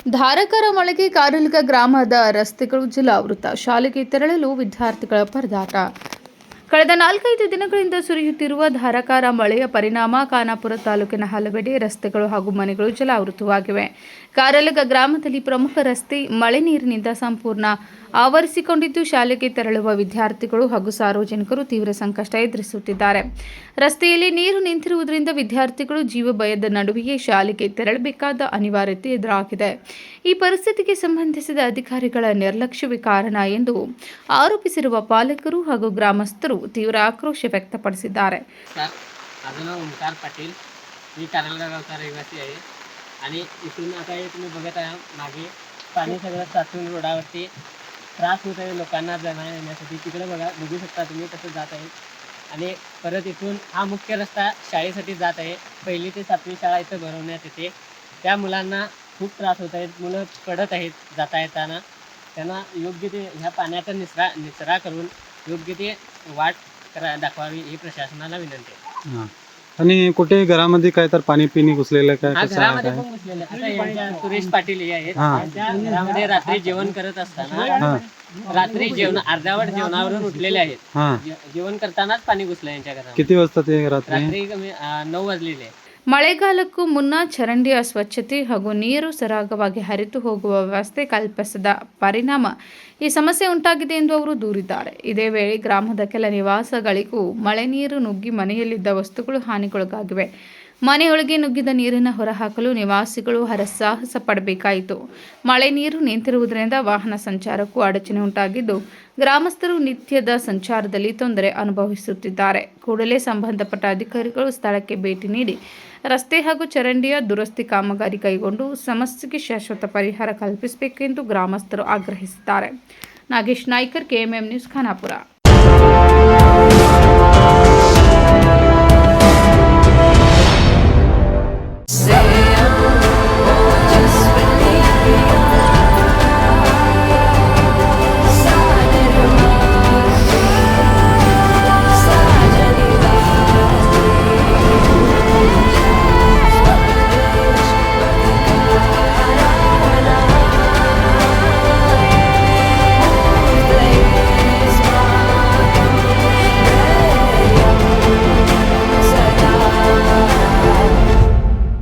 ಧಾರಾಕಾರ ಮಳೆಗೆ ಕಾರಲ್ಗ ಗ್ರಾಮದ ರಸ್ತೆಗಳು ಜಲಾವೃತ. ಶಾಲೆಗೆ ತೆರಳಲು ವಿದ್ಯಾರ್ಥಿಗಳ ಪರದಾಟ. ಕಳೆದ 4-5 ದಿನಗಳಿಂದ ಸುರಿಯುತ್ತಿರುವ ಧಾರಾಕಾರ ಮಳೆಯ ಪರಿಣಾಮ ಖಾನಾಪುರ ತಾಲೂಕಿನ ಹಲವೆಡೆ ರಸ್ತೆಗಳು ಹಾಗೂ ಮನೆಗಳು ಜಲಾವೃತವಾಗಿವೆ. ಕಾರಲ್ಗ ಗ್ರಾಮದಲ್ಲಿ ಪ್ರಮುಖ ರಸ್ತೆ ಮಳೆ ನೀರಿನಿಂದ ಸಂಪೂರ್ಣ ಆವರಿಸಿಕೊಂಡಿದ್ದು, ಶಾಲೆಗೆ ತೆರಳುವ ವಿದ್ಯಾರ್ಥಿಗಳು ಹಾಗೂ ಸಾರ್ವಜನಿಕರು ತೀವ್ರ ಸಂಕಷ್ಟ ಎದುರಿಸುತ್ತಿದ್ದಾರೆ. ರಸ್ತೆಯಲ್ಲಿ ನೀರು ನಿಂತಿರುವುದರಿಂದ ವಿದ್ಯಾರ್ಥಿಗಳು ಜೀವ ಭಯದ ನಡುವೆಯೇ ಶಾಲೆಗೆ ತೆರಳಬೇಕಾದ ಅನಿವಾರ್ಯತೆ ಎದುರಾಗಿದೆ. ಈ ಪರಿಸ್ಥಿತಿಗೆ ಸಂಬಂಧಿಸಿದ ಅಧಿಕಾರಿಗಳ ನಿರ್ಲಕ್ಷ್ಯವೇ ಕಾರಣ ಎಂದು ಆರೋಪಿಸಿರುವ ಪಾಲಕರು ಹಾಗೂ ಗ್ರಾಮಸ್ಥರು ತೀವ್ರ आक्रोश व्यक्तपडिसिದ್ದಾರೆ. माझं नाव ओमकार पाटील, मी कारंजा गावचा रहिवासी आहे आणि इथून आता हे तुम्ही बघत आहे मागे पाणी सगळं साचून रोडावरती त्रास होत आहे लोकांना जाण्या येण्यासाठी. तिकडे बघू शकता तुम्ही कसं जात आहे आणि परत इथून हा मुख्य रस्ता शाळेसाठी जात आहे. 1ली ते 7वी शाळा इथं भरवण्यात येते. त्या मुलांना खूप त्रास होत आहेत, मुलं पडत आहेत जाता येताना. त्यांना योग्य ते ह्या पाण्याचा निचरा करून योग्य ते वाट दाखवावी ही प्रशासनाला विनंती आहे. आणि कुठे घरामध्ये काय तर पाणी पिणी घुसलेलं काय? घरामध्ये पण घुसलेलं. आता यांच्या सुरेश पाटील हे आहेत, त्यांच्या घरामध्ये रात्री जेवण करत असताना रात्री अर्ध्यावट जेवणावरून उठलेले आहेत. जेवण करतानाच पाणी घुसलं यांच्या घरात. किती वाजता ते रात्री? 9 वाजलेले. ಮಳೆಗಾಲಕ್ಕೂ ಮುನ್ನ ಚರಂಡಿಯ ಸ್ವಚ್ಛತೆ ಹಾಗೂ ನೀರು ಸರಾಗವಾಗಿ ಹರಿದು ಹೋಗುವ ವ್ಯವಸ್ಥೆ ಕಲ್ಪಿಸದ ಪರಿಣಾಮ ಈ ಸಮಸ್ಯೆ ಉಂಟಾಗಿದೆ ಎಂದು ಅವರು ದೂರಿದ್ದಾರೆ. ಇದೇ ವೇಳೆ ಗ್ರಾಮದ ಕೆಲ ನಿವಾಸಗಳಿಗೂ ಮಳೆ ನೀರು ನುಗ್ಗಿ ಮನೆಯಲ್ಲಿದ್ದ ವಸ್ತುಗಳು ಹಾನಿಗೊಳಗಾಗಿವೆ. ಮನೆಯೊಳಗೆ ನುಗ್ಗಿದ ನೀರನ್ನು ಹೊರಹಾಕಲು ನಿವಾಸಿಗಳು ಹರಸಾಹಸ ಪಡಬೇಕಾಯಿತು. ಮಳೆ ನೀರು ನಿಂತಿರುವುದರಿಂದ ವಾಹನ ಸಂಚಾರಕ್ಕೂ ಅಡಚಣೆ ಉಂಟಾಗಿದ್ದು, ಗ್ರಾಮಸ್ಥರು ನಿತ್ಯದ ಸಂಚಾರದಲ್ಲಿ ತೊಂದರೆ ಅನುಭವಿಸುತ್ತಿದ್ದಾರೆ. ಕೂಡಲೇ ಸಂಬಂಧಪಟ್ಟ ಅಧಿಕಾರಿಗಳು ಸ್ಥಳಕ್ಕೆ ಭೇಟಿ ನೀಡಿ ರಸ್ತೆ ಹಾಗೂ ಚರಂಡಿಯ ದುರಸ್ತಿ ಕಾಮಗಾರಿ ಕೈಗೊಂಡು ಸಮಸ್ಯೆಗೆ ಶಾಶ್ವತ ಪರಿಹಾರ ಕಲ್ಪಿಸಬೇಕೆಂದು ಗ್ರಾಮಸ್ಥರು ಆಗ್ರಹಿಸಿದ್ದಾರೆ. Nagesh Naikar, KMM news, Khanapur.